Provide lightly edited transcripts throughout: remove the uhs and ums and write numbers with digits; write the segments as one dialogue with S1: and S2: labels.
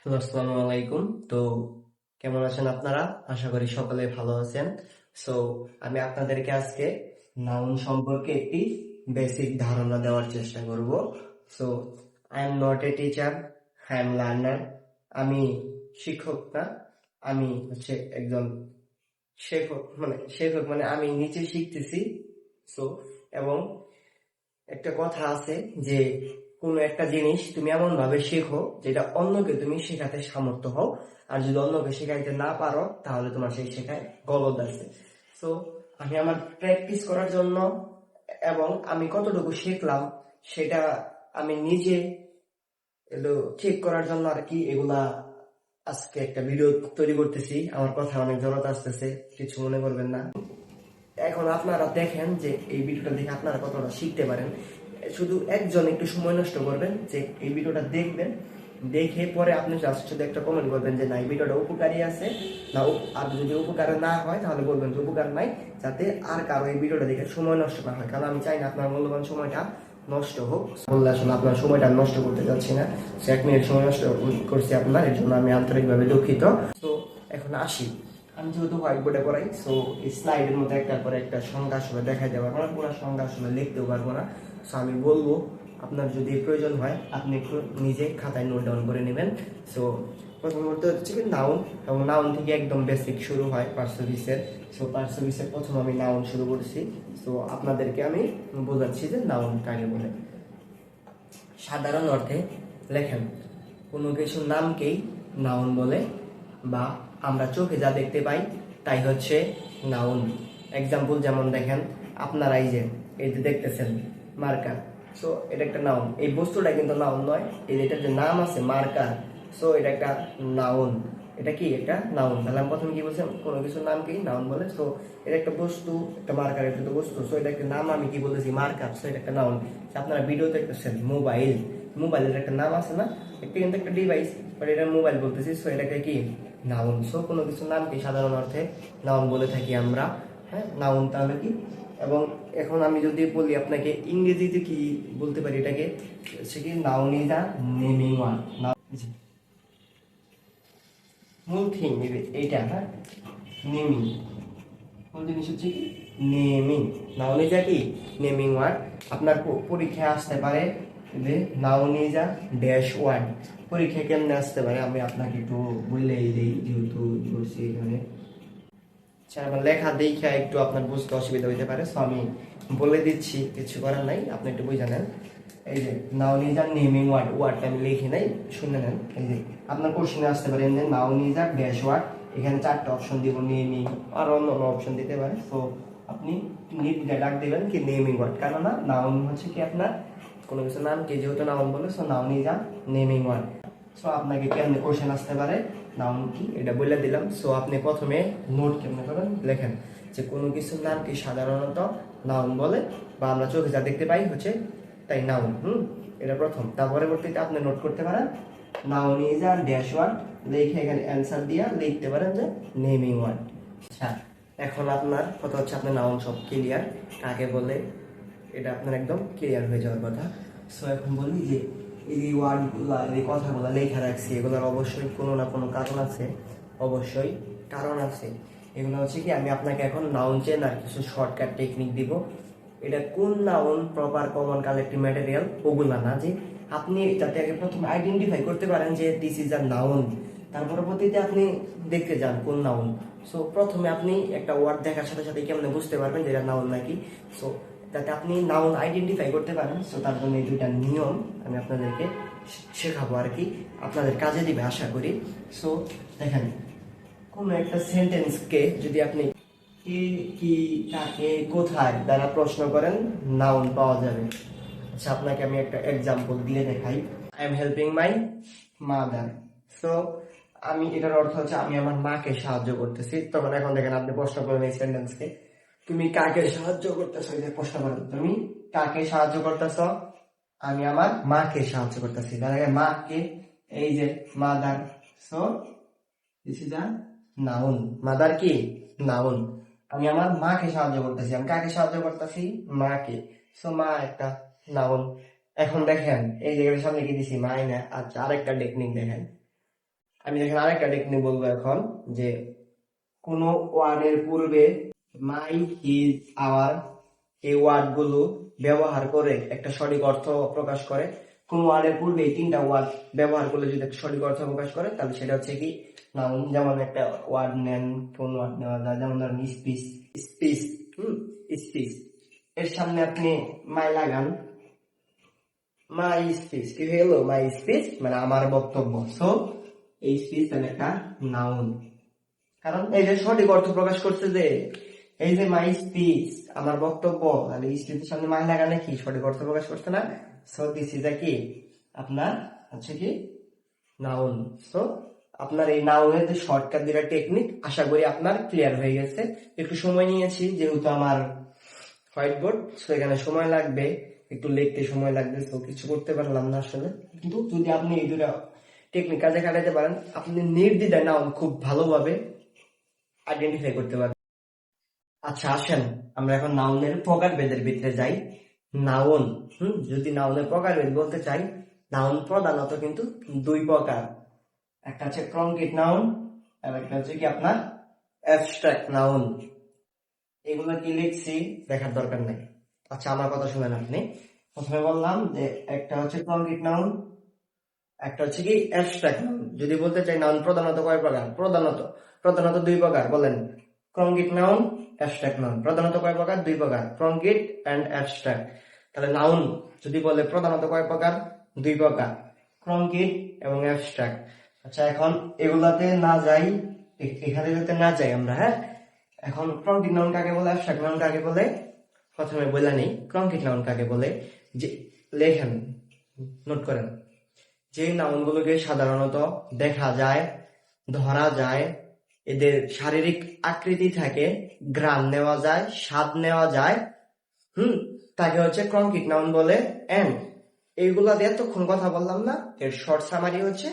S1: Hello, আসসালামু আলাইকুম। তো কেমন আছেন আপনারা? আশা করি সকলে ভালো আছেন। সো আমি আপনাদেরকে আজকে নাউন সম্পর্কে একটি বেসিক ধারণা দেওয়ার চেষ্টা করব। So I am not a teacher, I am learner. আমি শিক্ষক না, আমি হচ্ছে একজন শেখক মানে আমি নিচে শিখতেছি। সো এবং একটা কথা আছে যে কোনো একটা জিনিস তুমি এমন ভাবে শেখো যেটা অন্যকে তুমি শেখাতে সামর্থ্য হও। আর যদি অন্যকে শেখাইতে না পারো তাহলে তোমার সেই শেখায় গলদ আছে। তো আমি আমার প্র্যাকটিস করার জন্য এবং আমি কতটুকু শিখলাম সেটা আমি নিজে চেক করার জন্য আর কি এগুলা আজকে একটা ভিডিও তৈরি করতেছি। আমার কথা অনেক জড়তা আসতেছে, কিছু মনে করবেন না। এখন আপনারা দেখেন যে এই ভিডিওটা দেখে আপনারা কতটা শিখতে পারেন। শুধু একজন একটু সময় নষ্ট করবেন, যে এই ভিডিওটা দেখবেন, দেখে পরে আপনি জাস্ট শুধু একটা কমেন্ট করবেন যে না এই ভিডিওটা উপকারী আছে না, আর যদি উপকার না হয় তাহলে বলবেন যে উপকার নাই, যাতে আর কারো এই ভিডিওটা দেখে সময় নষ্ট না হয়। কারণ আমি চাই না আপনার মূল্যবান সময়টা নষ্ট হোক। বললে আসলে আপনার সময়টা নষ্ট করতে চাচ্ছি না। 1 মিনিট সময় নষ্ট করছি আপনার, এর জন্য আমি আন্তরিকভাবে দুঃখিত। তো এখন আসি, আমি যেহেতু হোয়াইট বোর্ডে পড়াই, সো এই স্লাইডের মধ্যে একটার পর একটা সংখ্যা আসলে দেখাইতে পারবো না, পুরো সংখ্যা আসলে লিখতেও পারবো না। সো আমি বলবো, আপনার যদি প্রয়োজন হয় আপনি একটু নিজে খাতায় নোট ডাউন করে নেবেন। সো প্রথমত হচ্ছে কি নাউন, এবং নাউন থেকে একদম বেসিক শুরু হয় পার্সোভিসের। সো পার্সোভিসের প্রথম আমি নাউন শুরু করছি। সো আপনাদেরকে আমি বোঝাচ্ছি যে নাউন কাকে বলে। সাধারণ অর্থে লেখেন, কোনো কিছুর নামকেই নাউন বলে, বা আমরা চোখে যা দেখতে পাই তাই হচ্ছে নাউন। এক্সাম্পল যেমন দেখেন, আপনারা এই যে দেখতেছেন মার্কার, সো এটা একটা নাউন। এই বস্তুটা কিন্তু নাউন নয়, এই যে এটার যে নাম আছে মার্কার, সো এটা একটা নাউন। এটা কি একটা নাউন? তাহলে আমি প্রথমে কি বলছিলাম, কোনো কিছুর নামকেই নাউন বলে। সো এটা একটা বস্তু, একটা মার্কার, এটা তো বস্তু। সো এটা একটা নাম, আমি কি বলতেছি মার্কার, সো এটা একটা নাউন। আপনারা ভিডিও দেখতেছেন মোবাইল, মোবাইলের একটা নাম আছে না, একটা কিন্তু একটা ডিভাইস, বাট এটা মোবাইল বলতেছি। সো এটাকে কি নাউন। সো কোনো কিছুর নামকে সাধারণ অর্থে নাউন বলে থাকি আমরা। হ্যাঁ, নাউন তাহলে কি। এবং এখন আমি যদি বলি আপনাকে ইংরেজিতে কি বলতে পারি এটাকে, সে কি noun is a naming word. মূল থিং এইটা, হ্যাঁ, নেমিং। কোন জিনিস হচ্ছে কি নেমিং। নাউন ইজ আ কি নেমিং ওয়ার্ড। আপনার পরীক্ষায় আসতে পারে যে noun is a dash word. পরীক্ষা কেমনে আসতে পারে আমি আপনাকে একটু বললেই দিই, যেহেতু করছি এখানে। আচ্ছা, আমার লেখা দেখা একটু আপনার বুঝতে অসুবিধা হইতে পারে, তো আমি বলে দিচ্ছি, কিছু করার নাই, আপনি একটু বুঝে নেন। এই যে noun is a naming word, ওয়ার্ডটা আমি লিখে নাই, শুনে নেন। এই যে আপনার কোশ্চেনে আসতে পারে যে noun is a dash word, এখানে 4টা অপশন দিব, নেমিং আর অন্য অন্য অপশন দিতে পারে। তো আপনি ডাক দিবেন কি নেমিং ওয়ার্ড, কারণ না নাউন হচ্ছে কি আপনার কোনো কিছু নামকে যেহেতু নাউন বলে, so noun is a naming word. So আপনাকে কেমনে কোশ্চেন আসতে পারে নাউন কি এটা বলে দিলাম। সো আপনি প্রথমে নোট কেমনে করেন লেখেন যে কোনো কিছুর নাম কি সাধারণত নাউন বলে, বা আমরা চোখে যা দেখতে পাই হচ্ছে তাই নাউন। এটা প্রথম। তার পরবর্তীতে আপনি নোট করতে পারেন noun is a dash word, লিখে এখানে অ্যান্সার দিয়া লিখতে পারেন যে নেমিং ওয়ার্ড। আচ্ছা, এখন আপনার কথা হচ্ছে আপনার নাউন সব ক্লিয়ার কাকে বলে, এটা আপনার একদম ক্লিয়ার হয়ে যাওয়ার কথা। সো এখন বলি যে এই ওয়ার্ডগুলা, এই কথাগুলো লেখা রাখছি, এগুলোর অবশ্যই কোনো না কোনো কারণ আছে, অবশ্যই কারণ আছে। এগুলো হচ্ছে কি আমি আপনাকে এখন নাউন চেনার কিছু শর্টকাট টেকনিক দিব। এটা কোন noun, proper common collective material, ওগুলা না, যে আপনি যাতে আগে প্রথমে আইডেন্টিফাই করতে পারেন যে দিস ইজ আ নাউন, তার পরবর্তীতে আপনি দেখতে যান কোন নাউন। সো প্রথমে আপনি একটা ওয়ার্ড দেখার সাথে সাথে কেমনে বুঝতে পারবেন যে এটা নাউন নাকি। সো যাতে আপনি নাউন আইডেন্টিফাই করতে পারেন, সো তার জন্য এই 2টা নিয়ম আমি আপনাদেরকে শেখাবো আর কি, আপনাদের কাজে দিবে আশা করি। সো দেখেন, কোনো একটা সেন্টেন্সকে যদি আপনি কি কি কাকে কোথায় দ্বারা প্রশ্ন করেন, নাউন পাওয়া যাবে। আচ্ছা, আপনাকে আমি একটা এক্সাম্পল দিয়ে দেখাই। I am helping my mother. So আমি, এটার অর্থ হচ্ছে আমি আমার মাকে সাহায্য করতেছি। তখন এখন দেখেন আপনি প্রশ্ন করেন এই সেন্টেন্সকে, তুমি কাকে সাহায্য করতেছো, এই যে প্রশ্ন করেন তুমি কাকে সাহায্য করতেছো, আমি আমার মাকে সাহায্য করতেছি। তার আগে মাকে, এই যে mother, so this is a noun. Mother কি নাউন। আমি আমার মাকে সাহায্য করতেছি, আমি কাকে সাহায্য করতেছি, মাকে। সো মা একটা নাউন। এখন দেখেন এই জায়গার সামনে কি দিছি মাই না। আচ্ছা, আরেকটা টেকনিক দেখেন, আমি দেখেন আরেকটা টেকনিক বলবো এখন, যে কোন ওয়ার্ডের পূর্বে মাই, হিজ, আওয়ার এই ওয়ার্ড গুলো ব্যবহার করে একটা সঠিক অর্থ প্রকাশ করে। কোন ওয়ার্ডের পূর্বে এই তিনটা ওয়ার্ড ব্যবহার করলে যদি একটা সঠিক অর্থ প্রকাশ করে, তাহলে সেটা হচ্ছে কি নাউন। যেমন একটা ওয়ার্ড নেন, কোন ওয়ার্ড নেওয়া যায়, যেমন ধরেন স্পিচ, স্পিচ, স্পিচ এর সামনে আপনি মাই লাগান, মাই স্পিচ, কি হয়ে গেল? মাই স্পিচ মানে আমার বক্তব্য। সো এই স্পিচ তাহলে একটা নাউন, কারণ এই যে সঠিক অর্থ প্রকাশ করছে, যে এই যে মাই স্পিচ আমার বক্তব্য, তাহলে স্পিচের সামনে মাই লাগালে কি সঠিক অর্থ প্রকাশ করছে না? সো দিস ইজ কি আপনার হচ্ছে কি নাউন। সো আপনার এই নাউনের যে শর্টকাট দুটা টেকনিক আশা করি আপনার ক্লিয়ার হয়ে গেছে। একটু সময় নিয়েছি যেহেতু আমার হোয়াইট বোর্ড, সো এখানে সময় লাগবে, একটু লিখতে সময় লাগবে, তো কিছু করতে পারলাম না আসলে। কিন্তু যদি আপনি এই দুটা টেকনিক কাজে খাটাতে পারেন, আপনি নির্দ্বিধায় নাউন খুব ভালোভাবে আইডেন্টিফাই করতে পারবেন। আচ্ছা আসেন আমরা এখন নাউনের প্রকারভেদের ভিতরে যাই। নাউন, যদি নাউনের প্রকারভেদ বলতে চাই, নাউন প্রধানত কিন্তু দুই প্রকার। একটা হচ্ছে কংক্রিট নাউন, আর একটা হচ্ছে কি আপনার অ্যাবস্ট্রাক্ট নাউন। এগুলো কি লিখছি দেখার দরকার নেই। আচ্ছা আমার কথা শুনেন আপনি। প্রথমে বললাম যে একটা হচ্ছে কংক্রিট নাউন, একটা হচ্ছে কি অ্যাবস্ট্রাক্ট নাউন। যদি বলতে চাই নাউন প্রধানত কয় প্রকার? প্রধানত দুই প্রকার। বলেন কংক্রিট নাউন, অ্যাবস্ট্রাক্ট নাউন। প্রধানত কয় প্রকার? দুই প্রকার, কংক্রিট এন্ড অ্যাবস্ট্রাক্ট। তাহলে নাউন যদি বলে প্রধানত কয় প্রকার? দুই প্রকার, কংক্রিট এবং অ্যাবস্ট্রাক্ট। আচ্ছা এখন এগুলাতে না যাই, এখানে যাতে না যাই আমরা, হ্যাঁ। এখন কংক্রিট নাউন কাকে বলে, অ্যাবস্ট্রাক্ট নাউন কাকে বলে, প্রথমে বলে নেই কংক্রিট নাউন কাকে বলে। যে লেখেন, নোট করেন, যে নাউনগুলোকে সাধারণত দেখা যায়, ধরা যায়, এদের শারীরিক আকৃতি থাকে, ঘ্রাণ নেওয়া যায়, স্বাদ নেওয়া যায়, তাকে হচ্ছে কংক্রিট নাউন বলে। এন্ড এইগুলা দিয়ে এতক্ষণ কথা বললাম না, এর শর্ট সামারি হচ্ছে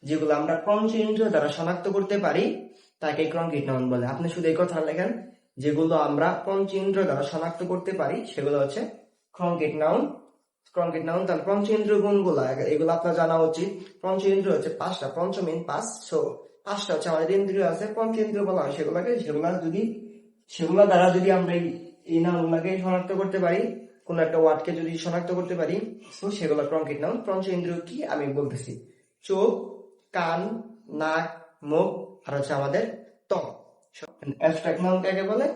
S1: যেগুলো আমরা পঞ্চেন্দ্রিয় দ্বারা শনাক্ত করতে পারি তাকে কংক্রিট নাউন বলে। আপনি শুধু এই কথা লেখেন, যেগুলো আমরা পঞ্চেন্দ্রিয় দ্বারা শনাক্ত করতে পারি সেগুলো হচ্ছে কংক্রিট নাউন। Concrete noun. তাহলে পঞ্চেন্দ্রিয় গুণগুলো এগুলো আপনার জানা উচিত। পঞ্চেন্দ্রিয় হচ্ছে পাঁচটা, পঞ্চমিন পাঁচ। সো পাঁচটা হচ্ছে আমাদের ইন্দ্রিয় আছে, পঞ্চেন্দ্রিয় বলা হয় সেগুলোকে। সেগুলা দ্বারা যদি আমরা এই নাউনগুলোকে শনাক্ত করতে পারি, কোন একটা ওয়ার্ডকে যদি শনাক্ত করতে পারি, তো সেগুলো কংক্রিট নাউন। পঞ্চেন্দ্রিয় কি আমি বলতেছি, চোখ, কান, নাক, মুখ, আর হচ্ছে আমাদের ত্বক। অ্যাবস্ট্রাক্ট নাউন কাকে বলে?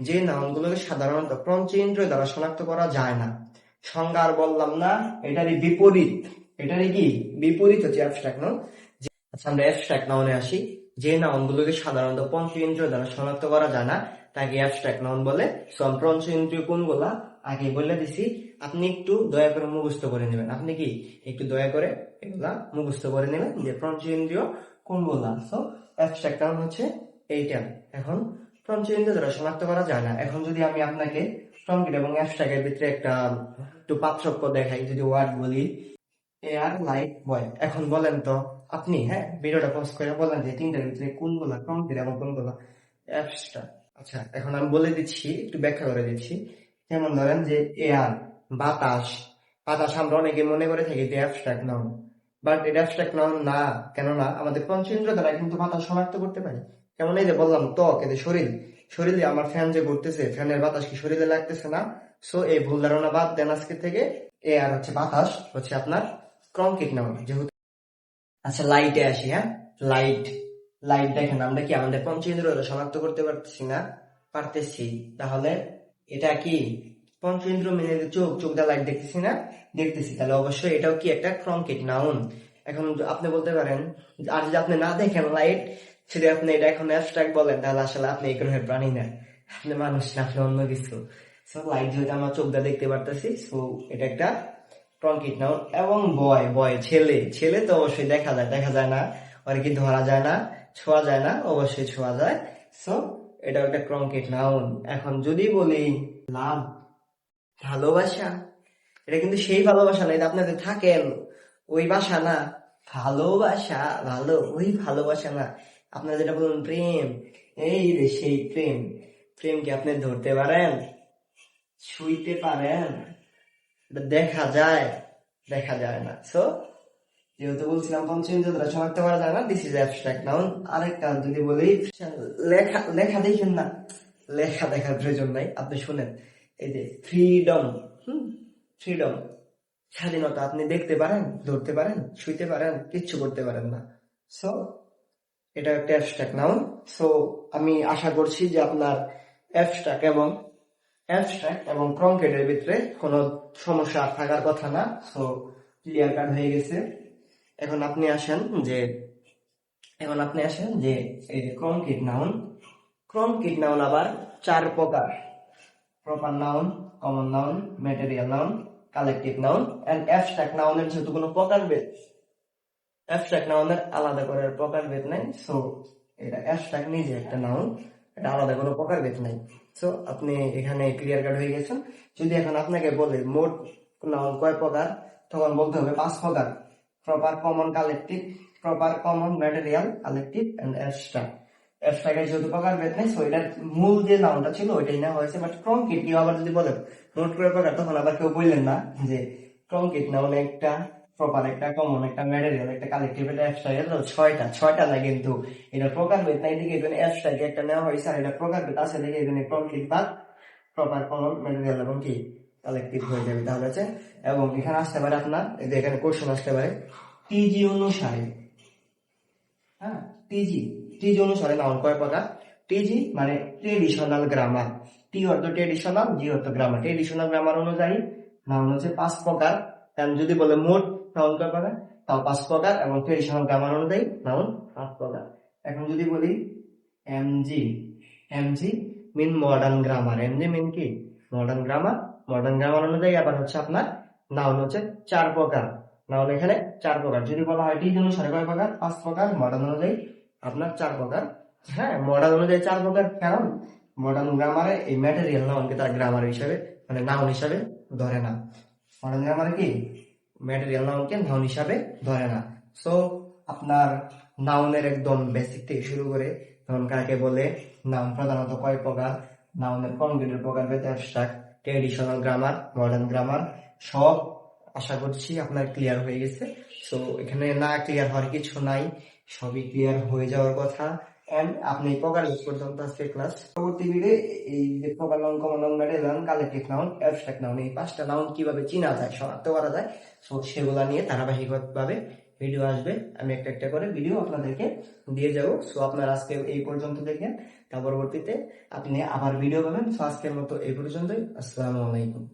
S1: যে নাউনগুলোকে সাধারণত পঞ্চেন্দ্রিয় দ্বারা শনাক্ত করা যায় না। সংজ্ঞা আর বললাম না, এটারই বিপরীত, এটারই কি বিপরীত হচ্ছে অ্যাবস্ট্রাক্ট নাউন। আচ্ছা আমরা অ্যাবস্ট্রাক্ট নাউনে আসি। যে নাউনগুলোকে সাধারণত পঞ্চেন্দ্রিয় দ্বারা শনাক্ত করা যায় না তাকে অ্যাবস্ট্রাক্ট নাউন বলে। সো আমি পঞ্চেন্দ্রিয় কোনগুলা আগে বলে দিছি, আপনি একটু দয়া করে মুখস্থ করে নেবেন। আপনি কি একটু দয়া করে এগুলা মুখস্থ করে নেবেন যে পঞ্চেন্দ্রিয় কোনগুলা। সো অ্যাবস্ট্রাক্ট নাউন হচ্ছে এইটা। এখন পঞ্চেন্দ্রিয় দ্বারা শনাক্ত করা যায় না। এখন যদি আমি আপনাকে কংক্রিট এবং অ্যাবস্ট্রাক্টের ভিতরে একটু পার্থক্য দেখাই, যদি ওয়ার্ড বলি এয়ার, লাইট, বয়। এখন বলেন তো আপনি, হ্যাঁ, ভিডিওটা পজ করে বলেন যে তিনটার ভিতরে কোনগুলা কংক্রিট এবং কোনগুলা অ্যাবস্ট্রাক্ট। আচ্ছা এখন আমি বলে দিচ্ছি, একটু ব্যাখ্যা করে দিচ্ছি। যেমন ধরেন যে এয়ার, বাতাস। বাতাস আমরা অনেকে মনে করে থাকি যে অ্যাবস্ট্রাক্ট নাউন, বাট এটা অ্যাবস্ট্রাক্ট নাউন না। কেননা আমাদের পঞ্চেন্দ্রিয় দ্বারা কিন্তু বাতাস শনাক্ত করতে পারি। যেমন এই যে বললাম ত্বক, এদের শরীরে আমার ফ্যান যে ঘুরতেছে, ফ্যানের বাতাস কি শরীরে লাগতেছে না? সো এই ভুল ধারণা বাদ দেন আজকে থেকে। এয়ার হচ্ছে বাতাস, হচ্ছে আপনার কংক্রিট নাউন যেহেতু। আচ্ছা লাইটে আসি, হ্যাঁ। লাইট, লাইট দেখেন আমরা কি আমাদের পঞ্চেন্দ্রিয় শনাক্ত করতে পারতেছি না? পারতেছি। তাহলে এটা কি পঞ্চেন্দ্রিয় মেনে চোখ, চোখ দিয়ে লাইট দেখতেছি না? দেখতেছি। তাহলে অবশ্যই এটাও কি একটা কংক্রিট নাউন। এখন আপনি বলতে পারেন, আর যদি আপনি না দেখেন লাইট, যদি আপনি এটা এখন অ্যাবস্ট্রাক্ট বলেন, তাহলে আসলে আপনি এই গ্রহের প্রাণী না, আপনি মানুষ না, আপনি অন্য কিছু। সো লাইট যেহেতু আমরা চোখ দিয়ে দেখতে পারতেছি, সো এটা একটা কংক্রিট নাউন। এবং বয়, বয় ছেলে, ছেলে তো অবশ্যই দেখা যায়, দেখা যায় না আর কি ধরা যায় না, ছোঁয়া যায় না, অবশ্যই ছোঁয়া যায়। সো এটা একটা কংক্রিট নাউন। এখন যদি বলি লাভ, ভালোবাসা, এটা কিন্তু সেই ভালোবাসা না, এটা আপনাদের থাকেন ওই বাসা না। ভালোবাসা, ভালো ওই ভালোবাসা না। আপনারা যেটা বলুন প্রেম, এই রে সেই প্রেম। প্রেম কি আপনি ধরতে পারেন, ছুঁইতে পারেন? দেখা যায়, দেখা যায় না। সো যেহেতু বলছিলাম পঞ্চম দ্বারা শনাক্ত করা যায় না, দিস ইজ অ্যাবস্ট্রাক্ট নাউন। আরেকটা যদি বলি, লেখা লেখা দেখেন না, লেখা দেখার প্রয়োজন নাই, আপনি শুনেন। এই যে ফ্রিডম, ফ্রিডম, স্বাধীনতা। আপনি দেখতে পারেন, ধরতে পারেন, শুইতে পারেন, কিচ্ছু করতে পারেন না। সো এটা একটা অ্যাবস্ট্রাক্ট নাউন। সো আমি আশা করছি যে আপনার অ্যাবস্ট্রাক্ট এবং কংক্রিটের ভিতরে কোনো সমস্যা থাকার কথা না। সো ক্লিয়ার কাট হয়ে গেছে। এখন আপনি আসেন যে এই যে কংক্রিট নাউন আবার 4 প্রকার: proper noun, common noun, material noun, collective noun and abstract নাউনের যেহেতু কোনো প্রকারভেদ, অ্যাবস্ট্রাক্ট নাউনের আলাদা করে প্রকারভেদ নাই। সো এটা অ্যাবস্ট্রাক্ট নিজে একটা নাউন, এটা আলাদা কোনো প্রকারভেদ নাই। সো আপনি এখানে ক্লিয়ার কাট হয়ে গেছেন। যদি এখন আপনাকে বলে মোট নাউন কয় প্রকার, তখন বলতে হবে 5 প্রকার: proper, common, collective, proper, common, material, collective and abstract. অ্যাবস্ট্রাক্টের যেহেতু প্রকারভেদ নেই, সো এটার মূল যে নাউনটা ছিল ওইটাই না হয়েছে। বাট কংক্রিট কেউ আবার যদি বলেন মোট করে প্রকার, তখন আবার কেউ বললেন না যে কংক্রিট নাউন একটা, প্রপার একটা, কমন একটা, ম্যাটেরিয়াল একটা, কালেকটিভ একটা, অ্যাবস্ট্রাক্ট ছয়টা না, কিন্তু এটা প্রকারভেদ নাই দেখে এখানে অ্যাবস্ট্রাক্ট একটা নেওয়া হয়েছে, আর এটা প্রকারভেদ আছে দেখে এখানে কংক্রিট বাদ প্রপার, কমন, ম্যাটেরিয়াল এবং কি কালেকটিভ হয়ে যাবে। তাহলে আছে, এবং এখানে আসতে পারে আপনার, এই যে এখানে কোশ্চেন আসতে পারে টিজি অনুসারে। হ্যাঁ, টিজি অনুসারে নাউন কয় প্রকার? টিজি মানে ট্রেডিশনাল গ্রামার, টি অর্থ ট্রেডিশনাল, জি অর্থ গ্রামার। ট্রেডিশনাল গ্রামার অনুযায়ী নাউন হচ্ছে 5 প্রকার। কারণ যদি বলে মোট নাউন কয় প্রকার, তাও 5 প্রকার, এবং ট্রেডিশনাল গ্রামার অনুযায়ী নাউন 5 প্রকার। এখন যদি বলি এমজি, এমজি মিন মডার্ন গ্রামার। এমজি মিন কি? Modern grammar. মডার্ন গ্রামার অনুযায়ী আবার হচ্ছে আপনার নাউন হচ্ছে 4 প্রকার। নাউন এখানে 4 প্রকার। যদি বলা হয় টিজি অনুসারে কয় প্রকার? 5 প্রকার। মডার্ন অনুযায়ী আপনার 4 প্রকার। হ্যাঁ, মডার্ন অনুযায়ী 4 প্রকার, কারণ মডার্ন গ্রামারে এই ম্যাটেরিয়াল নাউনকে তার গ্রামার হিসাবে, মানে নাউন হিসাবে ধরে না। মডার্ন গ্রামারে কি ম্যাটেরিয়াল নাউনকে নাউন হিসাবে ধরে না। সো আপনার নাউনের একদম বেসিক থেকে শুরু করে নাউন কাকে বলে, নাউন প্রধানত কয় প্রকার, নাউনের কংক্রিটের প্রকারভেদ, abstract, traditional grammar, modern grammar, সব আশা করছি আপনার ক্লিয়ার হয়ে গেছে। সো এখানে না ক্লিয়ার হওয়ার কিছু নাই, সবই ক্লিয়ার হয়ে যাওয়ার কথা। এন্ড আপনি প্রকার পর্যন্ত আজকে ক্লাস। পরবর্তী ভিডিও এই যে proper noun, common noun, material noun, collective noun, abstract noun, এই 5টা নাউন কিভাবে চিনা যায়, শনাক্ত করা যায়, সো সেগুলা নিয়ে ধারাবাহিকভাবে ভিডিও আসবে। আমি একটা একটা করে ভিডিও আপনাদেরকে দিয়ে যাবো। সো আপনারা আজকে এই পর্যন্ত দেখেন, তার পরবর্তীতে আপনি আবার ভিডিও পাবেন। সো আজকের মতো এই পর্যন্তই। আসসালামু আলাইকুম।